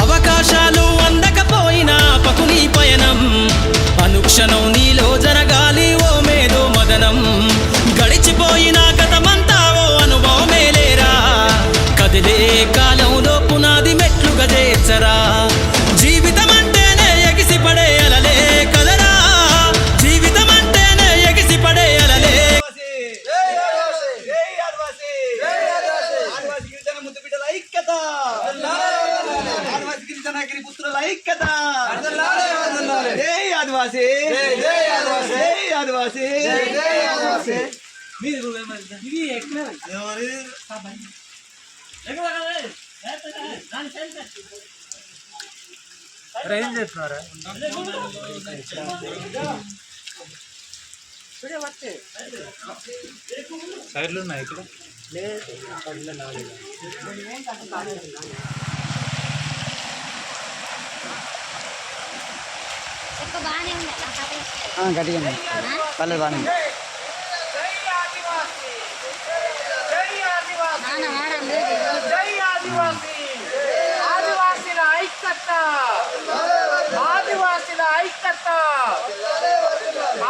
అవకాశాలు అందకపోయినా పకుని పయనం అనుక్షణం నీలో జరగాలి ఓ మేధో మదనం. గడిచిపోయిన గతమంతా ఓ అనుభవమే లేరా, కదిలే కాలంలో పునాది మెట్లుగా చేర్చరా. జీవితం అంటేనే ఎగిసిపడే అలలే కదరా, జీవితం అంటేనే ఎగిసిపడే అలలే. పుత్రుల ఐక్యత, జై ఆదివాసీ, జై ఆదివాసీ, ఆదివాసీ, జై ఆదివాసీ. ఏం చేస్తున్నారా? సైడ్లు ఉన్నాయి ఇక్కడ. గట్టిగా పర్లేదు బాగా. ఆదివాసీల ఐక్యత, ఆదివాసీల ఐక్యత,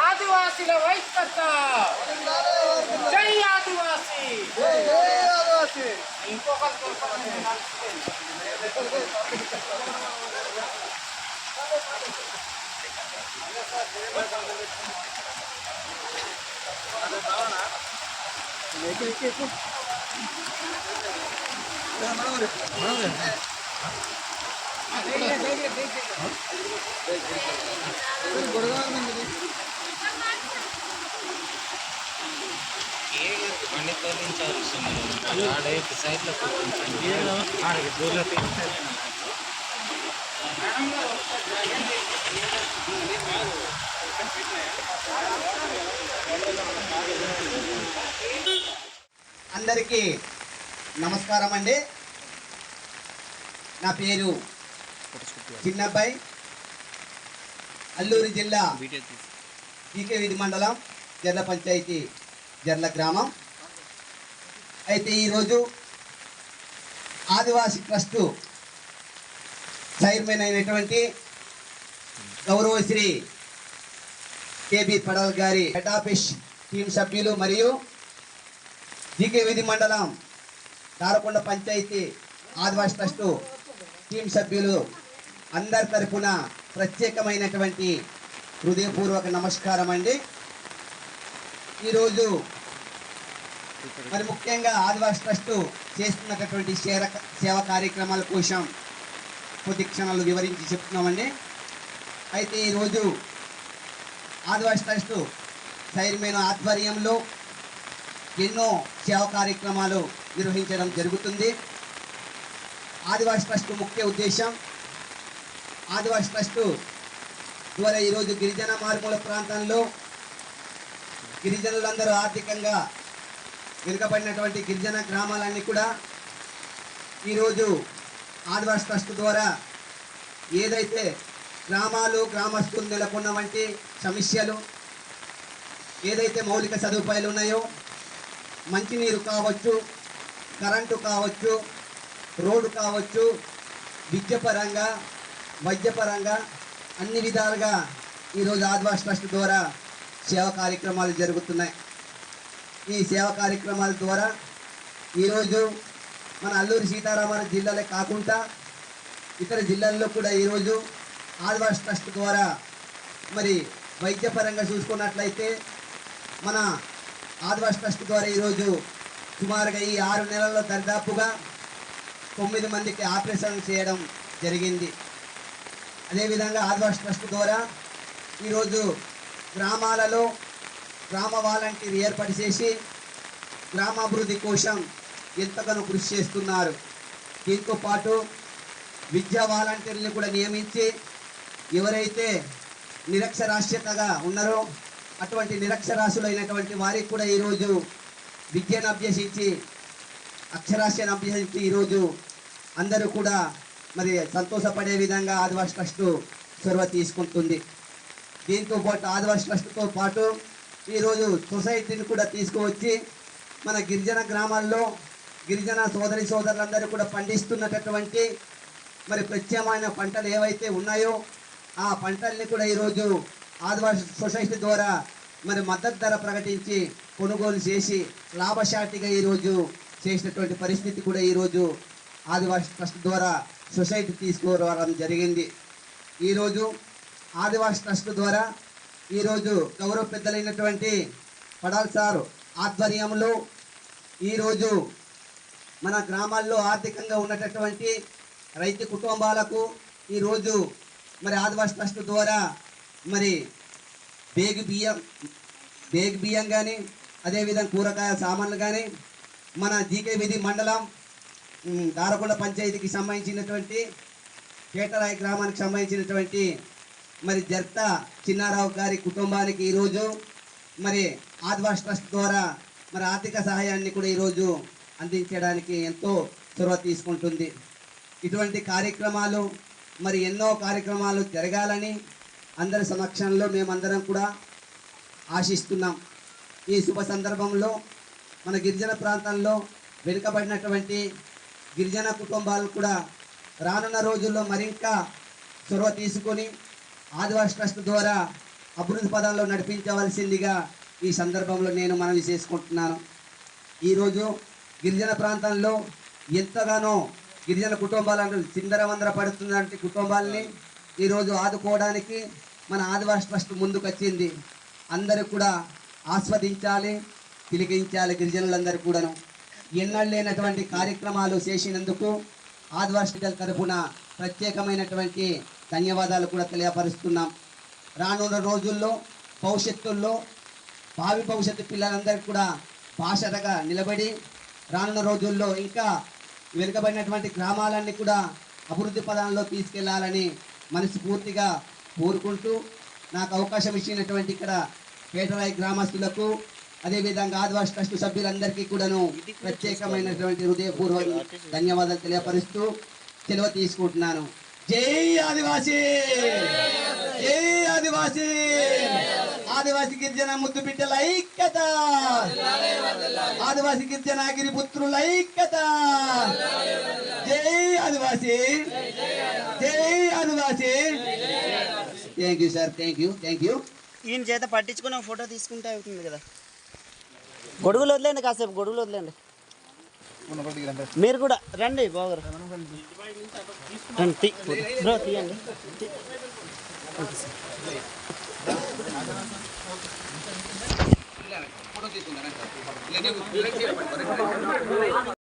ఆదివాసీల ఐక్యత. జై ఆదివాసీ. ఇంకొకరు అందరికీ నమస్కారం అండి. నా పేరు చిన్నబ్బాయి, అల్లూరు జిల్లా పీకే వీధి మండలం, జర్ల పంచాయతీ, జర్ల గ్రామం. అయితే ఈరోజు ఆదివాసీ ట్రస్ట్ చైర్మన్ అయినటువంటి గౌరవశ్రీ కేబీ పడల్ గారి హెడ్ ఆఫీస్ టీం సభ్యులు మరియు జీకే వీధి మండలం దారకొండ పంచాయతీ ఆదివాసీ ట్రస్ట్ టీం సభ్యులు అందరి తరఫున ప్రత్యేకమైనటువంటి హృదయపూర్వక నమస్కారం అండి. ఈరోజు మరి ముఖ్యంగా ఆదివాసీ ట్రస్ట్ చేస్తున్నటువంటి సేవా కార్యక్రమాల కోసం కొద్ది క్షణాలు వివరించి చెప్తున్నామండి. అయితే ఈరోజు ఆదివాసీ ట్రస్ట్ చైర్మన్ ఆధ్వర్యంలో ఎన్నో సేవా కార్యక్రమాలు నిర్వహించడం జరుగుతుంది. ఆదివాసీ ట్రస్ట్ ముఖ్య ఉద్దేశం, ఆదివాసీ ట్రస్ట్ ద్వారా ఈరోజు గిరిజన మారుమూల ప్రాంతంలో గిరిజనులందరూ ఆర్థికంగా వెనుకబడినటువంటి గిరిజన గ్రామాలన్నీ కూడా ఈరోజు ఆదివాసీ ట్రస్ట్ ద్వారా ఏదైతే గ్రామాలు గ్రామస్తులు నెలకొన్న వంటి సమస్యలు, ఏదైతే మౌలిక సదుపాయాలు ఉన్నాయో, మంచినీరు కావచ్చు, కరెంటు కావచ్చు, రోడ్డు కావచ్చు, విద్యపరంగా వైద్యపరంగా అన్ని విధాలుగా ఈరోజు ఆదివాసీ ట్రస్ట్ ద్వారా సేవా కార్యక్రమాలు జరుగుతున్నాయి. ఈ సేవా కార్యక్రమాల ద్వారా ఈరోజు మన అల్లూరి సీతారామరాజు జిల్లాలే కాకుండా ఇతర జిల్లాల్లో కూడా ఈరోజు ఆదివాసీ ట్రస్ట్ ద్వారా మరి వైద్యపరంగా చూసుకున్నట్లయితే మన ఆదివాసీ ట్రస్ట్ ద్వారా ఈరోజు సుమారుగా ఈ 6 నెలల్లో దరిదాపుగా 9 మందికి ఆపరేషన్ చేయడం జరిగింది. అదేవిధంగా ఆదివాసీ ట్రస్ట్ ద్వారా ఈరోజు గ్రామాలలో గ్రామ వాలంటీర్ ఏర్పాటు చేసి గ్రామాభివృద్ధి కోసం ఎంతగానో కృషి చేస్తున్నారు. దీంతో పాటు విద్యా వాలంటీర్లను కూడా నియమించి ఎవరైతే నిరక్షరాస్యతగా ఉన్నారో అటువంటి నిరక్షరాస్యులైనటువంటి వారికి కూడా ఈరోజు విద్యను అభ్యసించి అక్షరాస్యాన్ని అభ్యసించి ఈరోజు అందరూ కూడా మరి సంతోషపడే విధంగా ఆదివాసీ ట్రస్ట్ చొరవ తీసుకుంటుంది. దీంతో పాటు ఆదివాసీ ట్రస్ట్తో పాటు ఈరోజు సొసైటీని కూడా తీసుకువచ్చి మన గిరిజన గ్రామాల్లో గిరిజన సోదరులందరూ కూడా పండిస్తున్నటువంటి మరి ప్రత్యేకమైన పంటలు ఏవైతే ఉన్నాయో ఆ పంటల్ని కూడా ఈరోజు ఆదివాసీ సొసైటీ ద్వారా మరి మద్దతు ధర ప్రకటించి కొనుగోలు చేసి లాభసాటిగా ఈరోజు చేసినటువంటి పరిస్థితి కూడా ఈరోజు ఆదివాసీ ట్రస్ట్ ద్వారా సొసైటీ తీసుకురావడం జరిగింది. ఈరోజు ఆదివాసీ ట్రస్ట్ ద్వారా ఈరోజు గౌరవ పెద్దలైనటువంటి పడాల్ సార్ ఆధ్వర్యంలో ఈరోజు మన గ్రామాల్లో ఆర్థికంగా ఉన్నటువంటి రైతు కుటుంబాలకు ఈరోజు మరి ఆదివాసీ ట్రస్ట్ ద్వారా మరి బేగు బియ్యం కానీ అదేవిధంగా కూరగాయల సామాన్లు కానీ మన జీకే విధి మండలం దారకొండ పంచాయతీకి సంబంధించినటువంటి కేటరాయి గ్రామానికి సంబంధించినటువంటి మరి జర్త చిన్నారావు గారి కుటుంబానికి ఈరోజు మరి ఆదివాసీ ట్రస్ట్ ద్వారా మరి ఆర్థిక సహాయాన్ని కూడా ఈరోజు అందించడానికి ఎంతో చొరవ తీసుకుంటుంది. ఇటువంటి కార్యక్రమాలు మరి ఎన్నో కార్యక్రమాలు జరగాలని అందరి సమక్షంలో మేమందరం కూడా ఆశిస్తున్నాం. ఈ శుభ సందర్భంలో మన గిరిజన ప్రాంతాల్లో వెనుకబడినటువంటి గిరిజన కుటుంబాలు కూడా రానున్న రోజుల్లో మరింకా చొరవ తీసుకొని ఆదివాసీ ట్రస్ట్ ద్వారా అభివృద్ధి పదాల్లో నడిపించవలసిందిగా ఈ సందర్భంలో నేను మనవి చేసుకుంటున్నాను. ఈరోజు గిరిజన ప్రాంతంలో ఎంతగానో గిరిజన కుటుంబాలను చిందరవందర పడుతున్నటువంటి కుటుంబాలని ఈరోజు ఆదుకోవడానికి మన ఆదివాసీ ట్రస్ట్ ముందుకొచ్చింది. అందరూ కూడా ఆస్వాదించాలి, తిలకించాలి. గిరిజనులందరూ కూడాను ఎన్నడూ లేనటువంటి కార్యక్రమాలు చేసినందుకు ఆదివాసీ తరఫున ప్రత్యేకమైనటువంటి ధన్యవాదాలు కూడా తెలియపరుస్తున్నాం. రానున్న రోజుల్లో భవిష్యత్తుల్లో భావి భవిష్యత్తు పిల్లలందరికీ కూడా భాషగా నిలబడి రానున్న రోజుల్లో ఇంకా వెనుకబడినటువంటి గ్రామాలన్నీ కూడా అభివృద్ధి పదాల్లో తీసుకెళ్లాలని మనస్ఫూర్తిగా కోరుకుంటూ నాకు అవకాశం ఇచ్చినటువంటి ఇక్కడ పేటరాయి గ్రామస్తులకు అదేవిధంగా ఆదివాసీ ట్రస్ట్ సభ్యులందరికీ కూడాను ప్రత్యేకమైనటువంటి హృదయపూర్వక ధన్యవాదాలు తెలియపరుస్తూ సెలవు తీసుకుంటున్నాను. జై ఆదివాసీ, జై ఆదివాసీ, ఆదివాసీ గిరిజన ముద్దు బిడ్డల ఐక్యత, ఆదివాసీ గిరిజన గిరిపుత్రుల ఐక్యత. జై ఆదివాసీ, జై Adivasi. Thank you sir, thank you. ఈయన చేత పట్టించుకుని ఒక ఫోటో తీసుకుంటే అవుతుంది కదా. గొడుగులు వదిలేండి, కాసేపు గొడుగులు వదిలేండి. మీరు కూడా రండి బాగురు, రండి బ్రో, తీయండి.